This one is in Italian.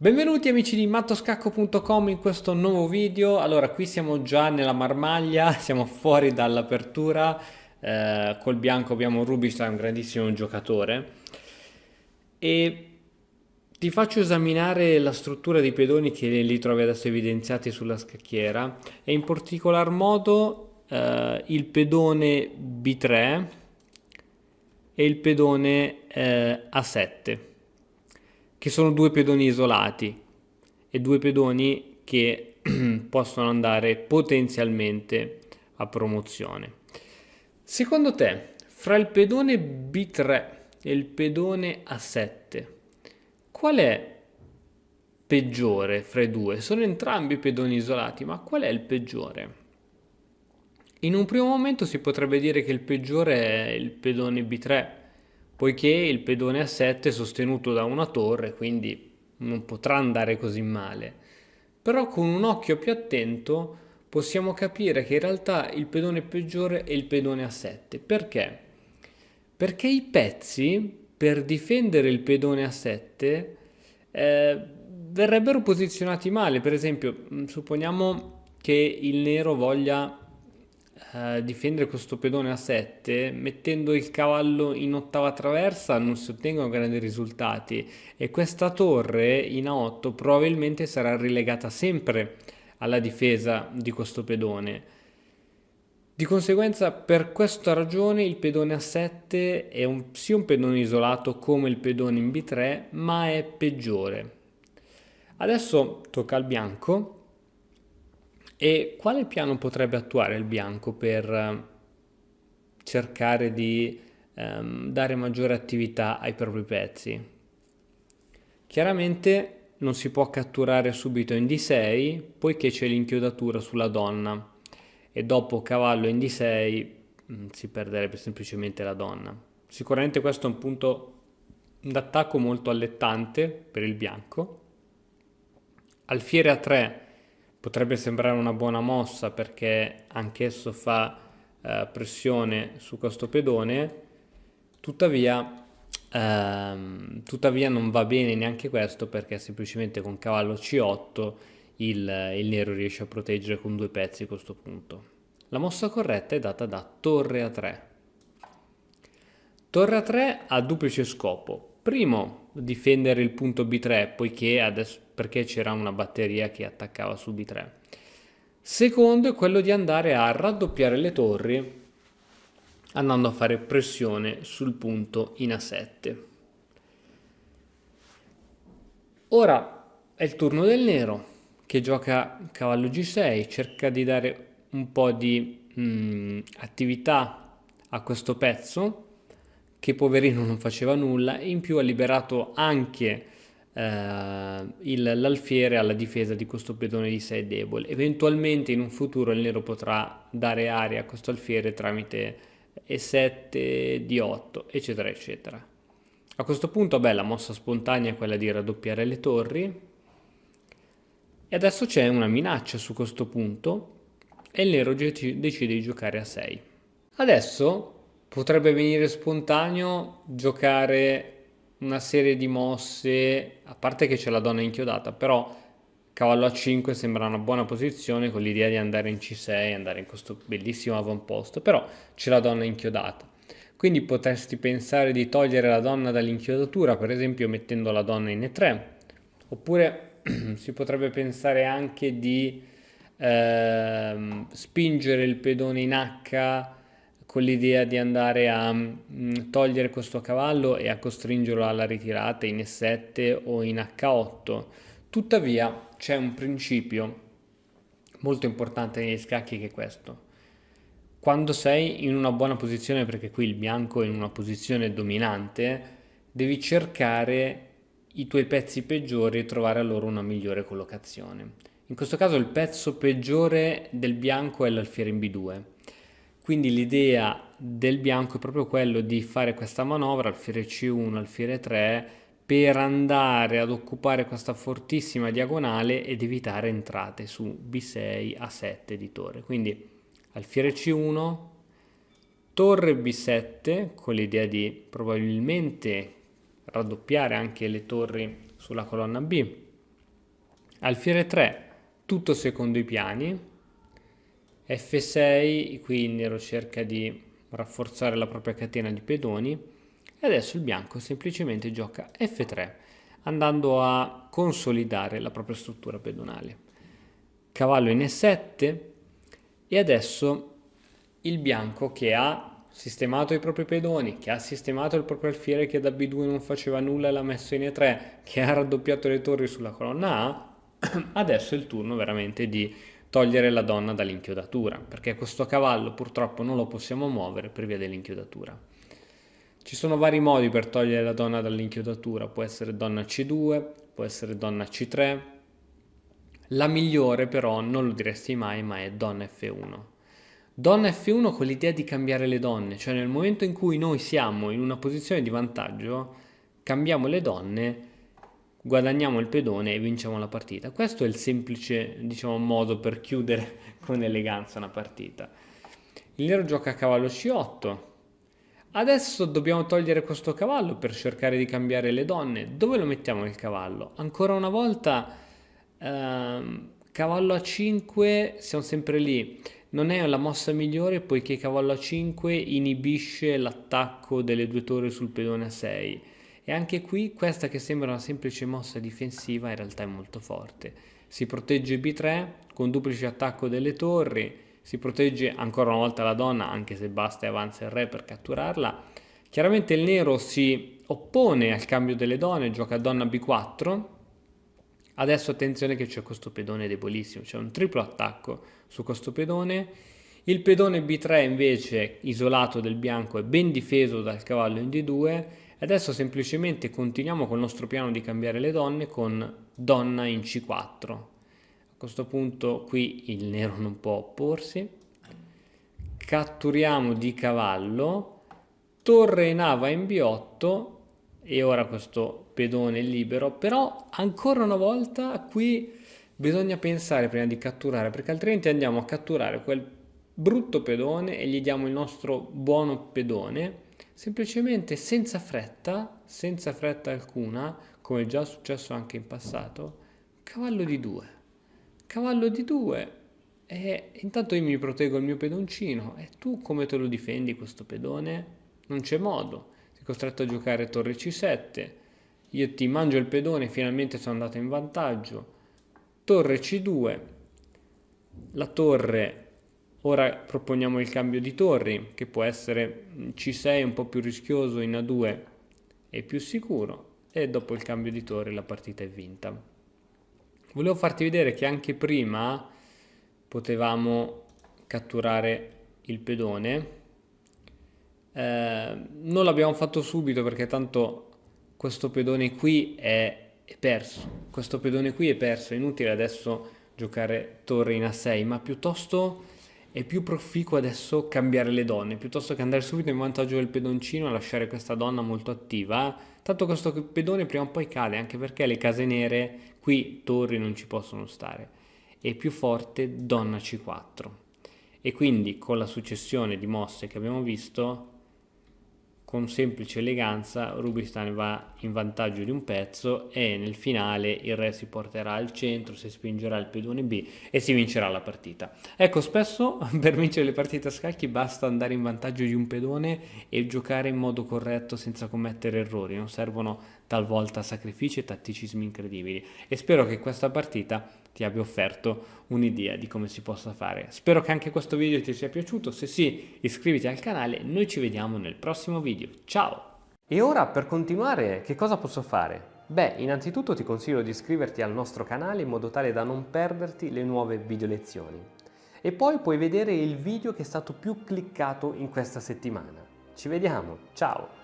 Benvenuti amici di mattoscacco.com in questo nuovo video. Allora, qui siamo già nella Marmaglia, siamo fuori dall'apertura. Col bianco abbiamo Rubinstein, un grandissimo giocatore. E ti faccio esaminare la struttura dei pedoni che li trovi adesso evidenziati sulla scacchiera e in particolar modo il pedone B3 e il pedone A7, che sono due pedoni isolati e due pedoni che possono andare potenzialmente a promozione. Secondo te, fra il pedone B3 e il pedone A7, qual è peggiore fra i due? Sono entrambi pedoni isolati, ma qual è il peggiore? In un primo momento si potrebbe dire che il peggiore è il pedone B3, poiché il pedone A7 è sostenuto da una torre, quindi non potrà andare così male. Però con un occhio più attento possiamo capire che in realtà il pedone peggiore è il pedone A7. Perché? Perché i pezzi per difendere il pedone A7 verrebbero posizionati male. Per esempio, supponiamo che il nero voglia difendere questo pedone A7, mettendo il cavallo in ottava traversa non si ottengono grandi risultati e questa torre in A8 probabilmente sarà rilegata sempre alla difesa di questo pedone. Di conseguenza, per questa ragione, il pedone A7 è sia un pedone isolato come il pedone in B3, ma è peggiore. Adesso tocca al bianco. E quale piano potrebbe attuare il bianco per cercare di dare maggiore attività ai propri pezzi? Chiaramente non si può catturare subito in D6 poiché c'è l'inchiodatura sulla donna e dopo cavallo in D6 si perderebbe semplicemente la donna. Sicuramente questo è un punto d'attacco molto allettante per il bianco. Alfiere a 3 potrebbe sembrare una buona mossa perché anch'esso fa pressione su questo pedone, tuttavia non va bene neanche questo perché semplicemente con cavallo C8 il nero riesce a proteggere con due pezzi a questo punto. La mossa corretta è data da torre a 3. Torre a 3 ha duplice scopo. Primo, difendere il punto B3 perché c'era una batteria che attaccava su B3. Secondo è quello di andare a raddoppiare le torri andando a fare pressione sul punto in A7. Ora è il turno del nero che gioca cavallo G6, cerca di dare un po' di attività a questo pezzo che poverino non faceva nulla e in più ha liberato anche l'alfiere alla difesa di questo pedone di 6 debole. Eventualmente in un futuro il nero potrà dare aria a questo alfiere tramite E7, D8, eccetera, eccetera. A questo punto, beh, la mossa spontanea è quella di raddoppiare le torri e adesso c'è una minaccia su questo punto e il nero decide di giocare a 6. Adesso potrebbe venire spontaneo giocare una serie di mosse, a parte che c'è la donna inchiodata, però cavallo A5 sembra una buona posizione con l'idea di andare in C6, andare in questo bellissimo avamposto, però c'è la donna inchiodata. Quindi potresti pensare di togliere la donna dall'inchiodatura, per esempio mettendo la donna in E3, oppure si potrebbe pensare anche di spingere il pedone in H con l'idea di andare a togliere questo cavallo e a costringerlo alla ritirata in E7 o in H8. Tuttavia c'è un principio molto importante negli scacchi che è questo. Quando sei in una buona posizione, perché qui il bianco è in una posizione dominante, devi cercare i tuoi pezzi peggiori e trovare a loro una migliore collocazione. In questo caso il pezzo peggiore del bianco è l'alfiere in B2. Quindi l'idea del bianco è proprio quello di fare questa manovra, alfiere C1, alfiere 3, per andare ad occupare questa fortissima diagonale ed evitare entrate su B6, A7 di torre. Quindi alfiere C1, torre B7 con l'idea di probabilmente raddoppiare anche le torri sulla colonna B, Alfiere 3, tutto secondo i piani. F6, qui il nero cerca di rafforzare la propria catena di pedoni. E adesso il bianco semplicemente gioca F3, andando a consolidare la propria struttura pedonale. Cavallo in E7 e adesso il bianco, che ha sistemato i propri pedoni, che ha sistemato il proprio alfiere che da B2 non faceva nulla e l'ha messo in E3, che ha raddoppiato le torri sulla colonna A, adesso è il turno veramente di togliere la donna dall'inchiodatura, perché questo cavallo purtroppo non lo possiamo muovere per via dell'inchiodatura. Ci sono vari modi per togliere la donna dall'inchiodatura, può essere donna C2, può essere donna C3, la migliore però non lo diresti mai, ma è donna F1. Donna F1 con l'idea di cambiare le donne, cioè nel momento in cui noi siamo in una posizione di vantaggio, cambiamo le donne, guadagniamo il pedone e vinciamo la partita. Questo è il semplice, diciamo, modo per chiudere con eleganza una partita. Il nero gioca a cavallo C8. Adesso dobbiamo togliere questo cavallo per cercare di cambiare le donne. Dove lo mettiamo il cavallo? Ancora una volta, cavallo A5, siamo sempre lì. Non è la mossa migliore poiché cavallo A5 inibisce l'attacco delle due torri sul pedone A6. E anche qui questa, che sembra una semplice mossa difensiva, in realtà è molto forte. Si protegge B3 con duplice attacco delle torri, si protegge ancora una volta la donna, anche se basta e avanza il re per catturarla. Chiaramente il nero si oppone al cambio delle donne, gioca donna B4. Adesso attenzione che c'è questo pedone debolissimo, c'è un triplo attacco su questo pedone. Il pedone B3 invece, isolato del bianco, è ben difeso dal cavallo in D2. Adesso semplicemente continuiamo col nostro piano di cambiare le donne con donna in C4. A questo punto qui il nero non può opporsi. Catturiamo di cavallo, torre in A va in B8 e ora questo pedone è libero, però ancora una volta qui bisogna pensare prima di catturare, perché altrimenti andiamo a catturare quel brutto pedone e gli diamo il nostro buono pedone, semplicemente senza fretta alcuna, come già successo anche in passato. Cavallo di 2. Cavallo di 2 e intanto io mi proteggo il mio pedoncino e tu come te lo difendi questo pedone? Non c'è modo, sei costretto a giocare torre C7, io ti mangio il pedone, finalmente sono andato in vantaggio, torre C2, la torre, ora proponiamo il cambio di torri che può essere C6 un po' più rischioso, in A2 è più sicuro e dopo il cambio di torri la partita è vinta. Volevo farti vedere che anche prima potevamo catturare il pedone, non l'abbiamo fatto subito perché tanto questo pedone qui è perso, questo pedone qui è perso, è inutile adesso giocare torre in A6, ma piuttosto è più proficuo adesso cambiare le donne, piuttosto che andare subito in vantaggio del pedoncino e lasciare questa donna molto attiva. Tanto questo pedone prima o poi cade, anche perché le case nere qui torri non ci possono stare. È più forte donna C4. E quindi con la successione di mosse che abbiamo visto, con semplice eleganza Rubinstein va in vantaggio di un pezzo e nel finale il re si porterà al centro, si spingerà il pedone B e si vincerà la partita. Ecco, spesso per vincere le partite a scacchi basta andare in vantaggio di un pedone e giocare in modo corretto senza commettere errori, non servono talvolta sacrifici e tatticismi incredibili. E spero che questa partita ti abbia offerto un'idea di come si possa fare. Spero che anche questo video ti sia piaciuto, se sì iscriviti al canale, noi ci vediamo nel prossimo video, ciao! E ora per continuare che cosa posso fare? Beh, innanzitutto ti consiglio di iscriverti al nostro canale in modo tale da non perderti le nuove video lezioni. E poi puoi vedere il video che è stato più cliccato in questa settimana. Ci vediamo, ciao!